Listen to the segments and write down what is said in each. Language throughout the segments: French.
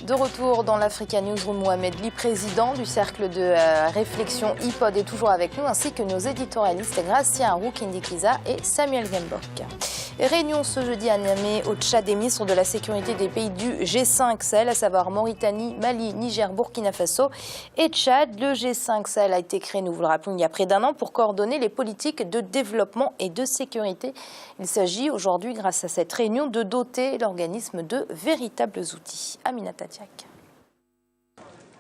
De retour dans l'Africa Newsroom, Mohamed Ly, président du cercle de réflexion iPod, est toujours avec nous, ainsi que nos éditorialistes Gracia Arou, Kindikiza et Samuel Gembok. Réunion ce jeudi à Niamey au Tchad des ministres de la sécurité des pays du G5 Sahel, à savoir Mauritanie, Mali, Niger, Burkina Faso et Tchad. Le G5 Sahel a été créé, nous vous le rappelons, il y a près d'un an pour coordonner les politiques de développement et de sécurité. Il s'agit aujourd'hui, grâce à cette réunion, de doter l'organisme de véritables outils. Aminata Diak.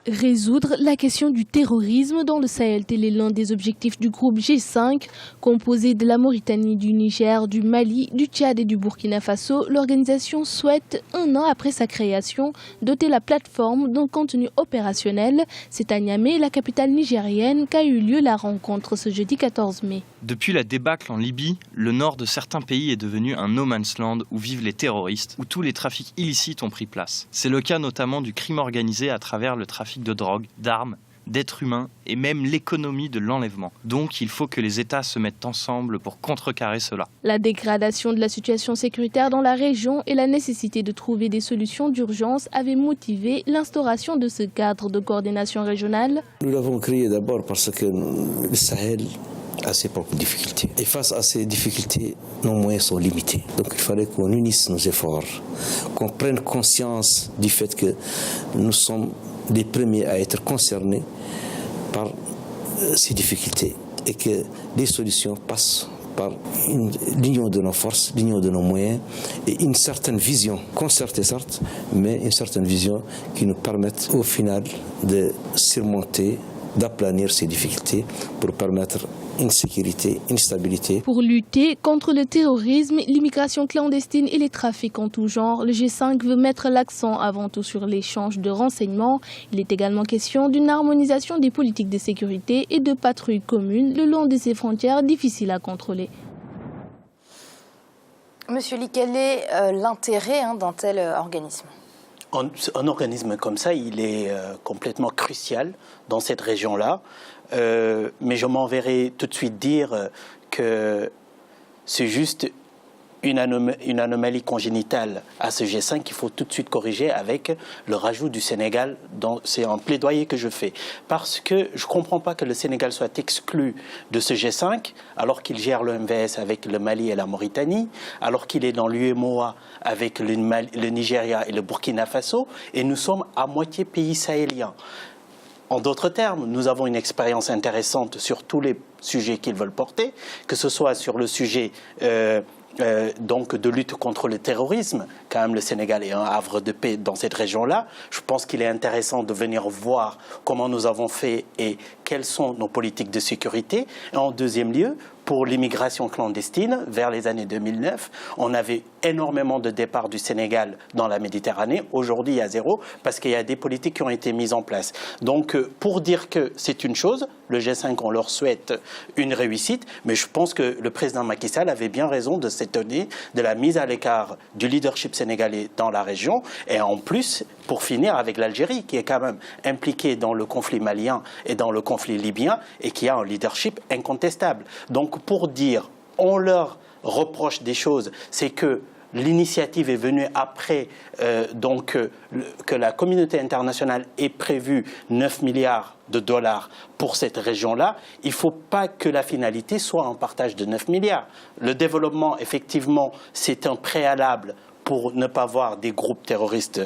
Résoudre la question du terrorisme dans le Sahel, tel est l'un des objectifs du groupe G5, composé de la Mauritanie, du Niger, du Mali, du Tchad et du Burkina Faso. L'organisation souhaite, un an après sa création, doter la plateforme d'un contenu opérationnel. C'est à Niamey, la capitale nigérienne, qu'a eu lieu la rencontre ce jeudi 14 mai. Depuis la débâcle en Libye, le nord de certains pays est devenu un no man's land où vivent les terroristes, où tous les trafics illicites ont pris place. C'est le cas notamment du crime organisé à travers le trafic de drogue, d'armes, d'êtres humains et même l'économie de l'enlèvement. Donc il faut que les États se mettent ensemble pour contrecarrer cela. La dégradation de la situation sécuritaire dans la région et la nécessité de trouver des solutions d'urgence avaient motivé l'instauration de ce cadre de coordination régionale. Nous l'avons créé d'abord parce que le Sahel a ses propres difficultés. Et face à ces difficultés, nos moyens sont limités. Donc il fallait qu'on unisse nos efforts, qu'on prenne conscience du fait que nous sommes les premiers à être concernés par ces difficultés et que les solutions passent par l'union de nos forces, l'union de nos moyens et une certaine vision, concertée certes, mais une certaine vision qui nous permette au final de surmonter, d'aplanir ces difficultés pour permettre une sécurité, une stabilité. Pour lutter contre le terrorisme, l'immigration clandestine et les trafics en tout genre, le G5 veut mettre l'accent avant tout sur l'échange de renseignements. Il est également question d'une harmonisation des politiques de sécurité et de patrouilles communes le long de ces frontières difficiles à contrôler. Monsieur Ly, quel est l'intérêt d'un tel organisme ? Un organisme comme ça, il est complètement crucial dans cette région-là. Mais je m'en verrai tout de suite dire que c'est juste une anomalie congénitale à ce G5 qu'il faut tout de suite corriger avec le rajout du Sénégal. C'est un plaidoyer que je fais. Parce que je ne comprends pas que le Sénégal soit exclu de ce G5 alors qu'il gère le MVS avec le Mali et la Mauritanie, alors qu'il est dans l'UEMOA avec le Nigeria et le Burkina Faso, et nous sommes à moitié pays sahéliens. En d'autres termes, nous avons une expérience intéressante sur tous les sujets qu'ils veulent porter, que ce soit sur le sujet donc de lutte contre le terrorisme. Quand même, le Sénégal est un havre de paix dans cette région-là. Je pense qu'il est intéressant de venir voir comment nous avons fait et quelles sont nos politiques de sécurité. Et en deuxième lieu, pour l'immigration clandestine, vers les années 2009, on avait énormément de départs du Sénégal dans la Méditerranée. Aujourd'hui, il y a zéro, parce qu'il y a des politiques qui ont été mises en place. Donc, pour dire que c'est une chose, le G5, on leur souhaite une réussite, mais je pense que le président Macky Sall avait bien raison de s'étonner de la mise à l'écart du leadership sénégalais dans la région. Et en plus, pour finir avec l'Algérie, qui est quand même impliquée dans le conflit malien et dans le conflit libyen, et qui a un leadership incontestable. Donc, pour dire, on leur reproche des choses, c'est que l'initiative est venue après que la communauté internationale ait prévu 9 milliards de dollars pour cette région-là. Il ne faut pas que la finalité soit un partage de 9 milliards. Le développement, effectivement, c'est un préalable pour ne pas voir des groupes terroristes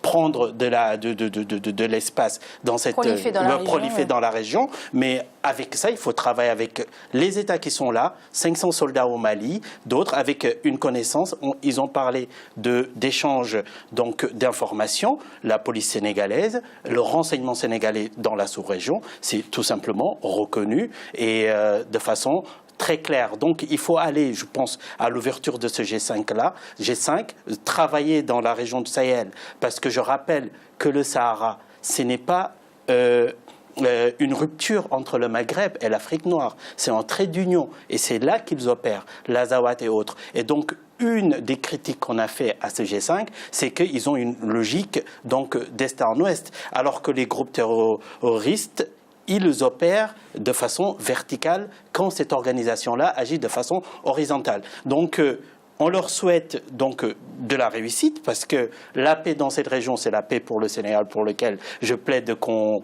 prendre de l'espace dans cette proliférer dans la région. Mais avec ça, il faut travailler avec les États qui sont là, 500 soldats au Mali, d'autres avec une connaissance. Ils ont parlé d'échanges d'informations, la police sénégalaise, le renseignement sénégalais dans la sous-région, c'est tout simplement reconnu et de façon très clair. Donc il faut aller, je pense, à l'ouverture de ce G5-là, G5, travailler dans la région du Sahel, parce que je rappelle que le Sahara, ce n'est pas une rupture entre le Maghreb et l'Afrique noire, c'est un trait d'union, et c'est là qu'ils opèrent, l'Azawad et autres. Et donc, une des critiques qu'on a fait à ce G5, c'est qu'ils ont une logique d'est en ouest, alors que les groupes terroristes, ils opèrent de façon verticale quand cette organisation-là agit de façon horizontale. Donc, On leur souhaite donc de la réussite parce que la paix dans cette région, c'est la paix pour le Sénégal, pour lequel je plaide qu'on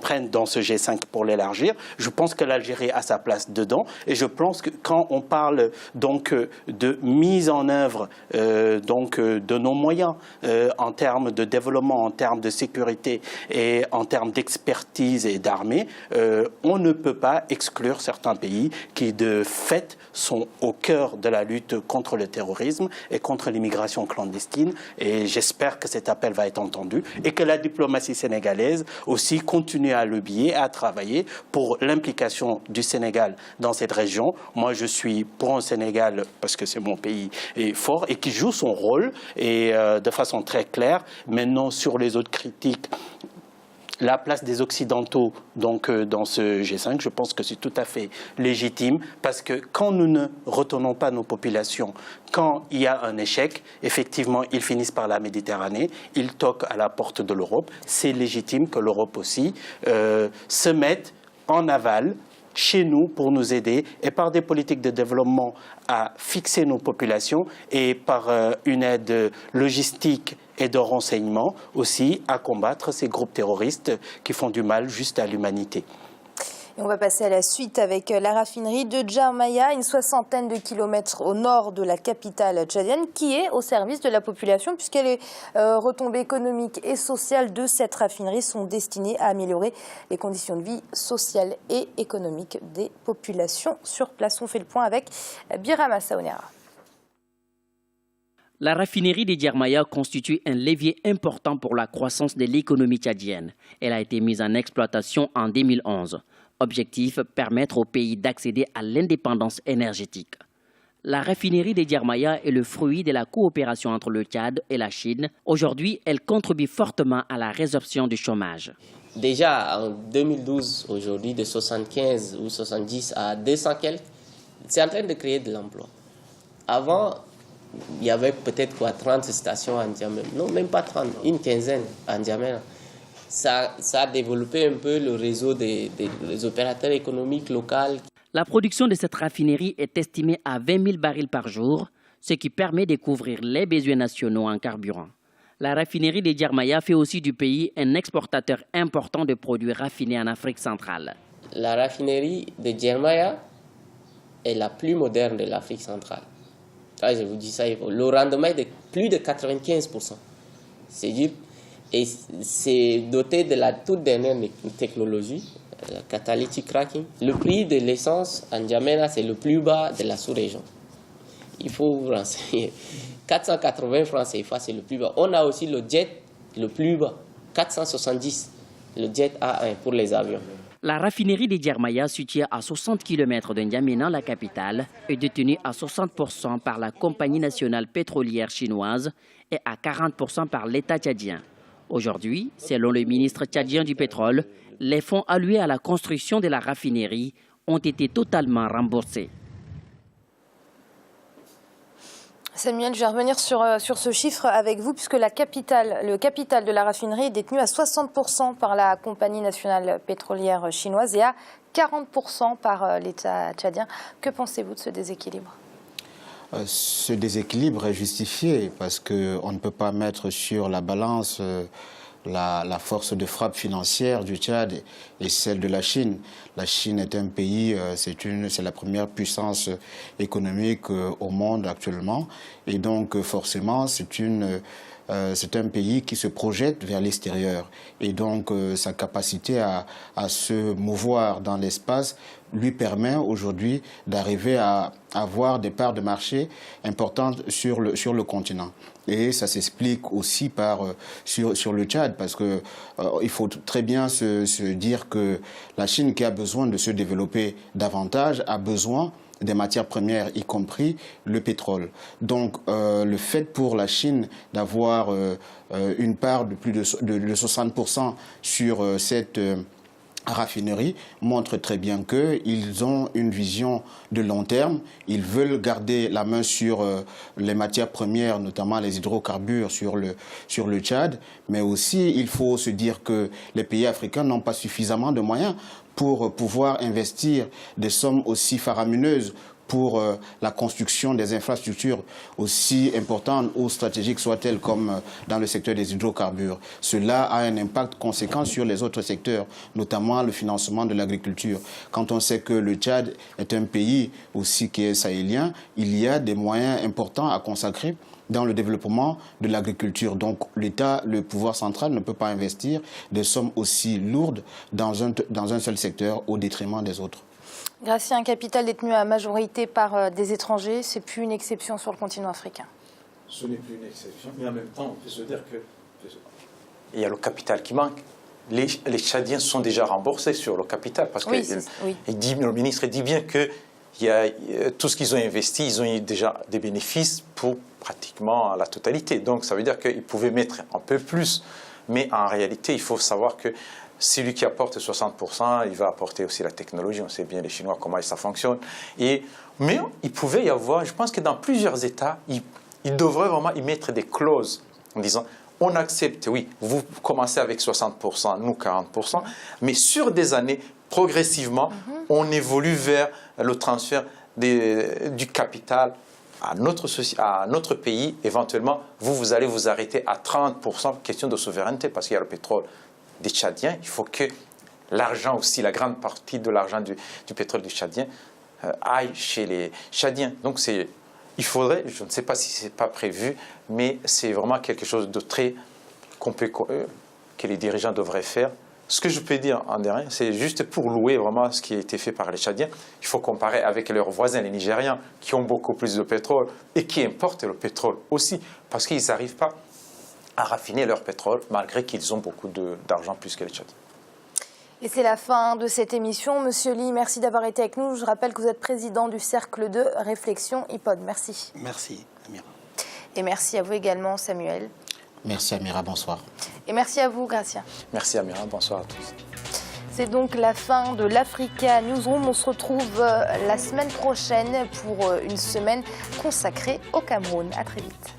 prenne dans ce G5 pour l'élargir. Je pense que l'Algérie a sa place dedans et je pense que quand on parle donc de mise en œuvre de nos moyens en termes de développement, en termes de sécurité et en termes d'expertise et d'armée, on ne peut pas exclure certains pays qui de fait sont au cœur de la lutte contre le terrorisme et contre l'immigration clandestine. Et j'espère que cet appel va être entendu et que la diplomatie sénégalaise aussi continue à lobbyer, à travailler pour l'implication du Sénégal dans cette région. Moi, je suis pour un Sénégal, parce que c'est mon pays, est fort et qui joue son rôle et de façon très claire. Maintenant, sur les autres critiques, la place des Occidentaux donc, dans ce G5, je pense que c'est tout à fait légitime parce que quand nous ne retournons pas nos populations, quand il y a un échec, effectivement, ils finissent par la Méditerranée, ils toquent à la porte de l'Europe. C'est légitime que l'Europe aussi se mette en aval chez nous pour nous aider et par des politiques de développement à fixer nos populations et par une aide logistique et de renseignement aussi à combattre ces groupes terroristes qui font du mal juste à l'humanité. Et on va passer à la suite avec la raffinerie de Djermaya, une 60aine de kilomètres au nord de la capitale tchadienne, qui est au service de la population, puisque les retombées économiques et sociales de cette raffinerie sont destinées à améliorer les conditions de vie sociales et économiques des populations sur place. On fait le point avec Birama Saonera. La raffinerie de Djermaya constitue un levier important pour la croissance de l'économie tchadienne. Elle a été mise en exploitation en 2011. Objectif, permettre au pays d'accéder à l'indépendance énergétique. La raffinerie de Djermaya est le fruit de la coopération entre le Tchad et la Chine. Aujourd'hui, elle contribue fortement à la résorption du chômage. Déjà en 2012, aujourd'hui, de 75 ou 70 à 200 quelques, c'est en train de créer de l'emploi. Avant, il y avait peut-être 30 stations en Djamena. Non, même pas 30, une quinzaine en Djamena. Ça a développé un peu le réseau des opérateurs économiques locaux. La production de cette raffinerie est estimée à 20 000 barils par jour, ce qui permet de couvrir les besoins nationaux en carburant. La raffinerie de Djermaya fait aussi du pays un exportateur important de produits raffinés en Afrique centrale. La raffinerie de Djermaya est la plus moderne de l'Afrique centrale. Là, je vous dis ça, le rendement est de plus de 95%. C'est-à-dire, et c'est doté de la toute dernière technologie, la catalytic cracking. Le prix de l'essence en Djamena, c'est le plus bas de la sous-région. Il faut vous renseigner. 480 francs CFA, c'est le plus bas. On a aussi le jet le plus bas, 470, le jet A1 pour les avions. La raffinerie de Djermaya, située à 60 km de N'Djamena, la capitale, est détenue à 60% par la Compagnie nationale pétrolière chinoise et à 40% par l'État tchadien. Aujourd'hui, selon le ministre tchadien du pétrole, les fonds alloués à la construction de la raffinerie ont été totalement remboursés. Samuel, je vais revenir sur ce chiffre avec vous, puisque le capital de la raffinerie est détenu à 60% par la Compagnie nationale pétrolière chinoise et à 40% par l'État tchadien. Que pensez-vous de ce déséquilibre ? Ce déséquilibre est justifié parce qu'on ne peut pas mettre sur la balance la force de frappe financière du Tchad et celle de la Chine. La Chine est un pays, c'est la première puissance économique au monde actuellement. Et donc forcément, c'est un pays qui se projette vers l'extérieur. Et donc sa capacité à se mouvoir dans l'espace lui permet aujourd'hui d'arriver à avoir des parts de marché importantes sur le continent. Et ça s'explique aussi sur le Tchad, parce que il faut très bien se dire que la Chine, qui a besoin de se développer davantage, a besoin des matières premières, y compris le pétrole. Donc le fait pour la Chine d'avoir une part de plus de 60% sur cette raffinerie montre très bien qu'ils ont une vision de long terme. Ils veulent garder la main sur les matières premières, notamment les hydrocarbures sur le Tchad. Mais aussi, il faut se dire que les pays africains n'ont pas suffisamment de moyens pour pouvoir investir des sommes aussi faramineuses pour la construction des infrastructures aussi importantes ou stratégiques soient-elles comme dans le secteur des hydrocarbures. Cela a un impact conséquent sur les autres secteurs, notamment le financement de l'agriculture. Quand on sait que le Tchad est un pays aussi qui est sahélien, il y a des moyens importants à consacrer dans le développement de l'agriculture. Donc l'État, le pouvoir central ne peut pas investir des sommes aussi lourdes dans un seul secteur au détriment des autres. Gracia, un capital détenu à majorité par des étrangers, c'est plus une exception sur le continent africain. Ce n'est plus une exception, mais en même temps, on peut se dire que il y a le capital qui manque. Les Tchadiens sont déjà remboursés sur le capital parce que le ministre dit bien que tout ce qu'ils ont investi, ils ont eu déjà des bénéfices pour pratiquement la totalité. Donc ça veut dire qu'ils pouvaient mettre un peu plus. Mais en réalité, il faut savoir que celui qui apporte 60%, il va apporter aussi la technologie. On sait bien les Chinois, comment ça fonctionne. Mais il pouvait y avoir, je pense que dans plusieurs États, ils devraient vraiment y mettre des clauses en disant on accepte, oui, vous commencez avec 60%, nous 40%, mais sur des années, progressivement, on évolue vers le transfert du capital à notre pays. Éventuellement, vous allez vous arrêter à 30%, question de souveraineté, parce qu'il y a le pétrole des Tchadiens. Il faut que l'argent aussi, la grande partie de l'argent du pétrole du Tchadien aille chez les Tchadiens. Donc il faudrait, je ne sais pas si ce n'est pas prévu, mais c'est vraiment quelque chose de très que les dirigeants devraient faire. Ce que je peux dire en dernier, c'est juste pour louer vraiment ce qui a été fait par les Tchadiens. Il faut comparer avec leurs voisins, les Nigérians, qui ont beaucoup plus de pétrole et qui importent le pétrole aussi, parce qu'ils n'arrivent pas à raffiner leur pétrole, malgré qu'ils ont beaucoup d'argent plus que les Tchadiens. Et c'est la fin de cette émission. Monsieur Ly, merci d'avoir été avec nous. Je rappelle que vous êtes président du Cercle de Réflexion IPOD. Merci. Merci, Amira. Et merci à vous également, Samuel. Merci, Amira. Bonsoir. Et merci à vous, Gracia. Merci, Amira. Bonsoir à tous. C'est donc la fin de l'Africa Newsroom. On se retrouve la semaine prochaine pour une semaine consacrée au Cameroun. À très vite.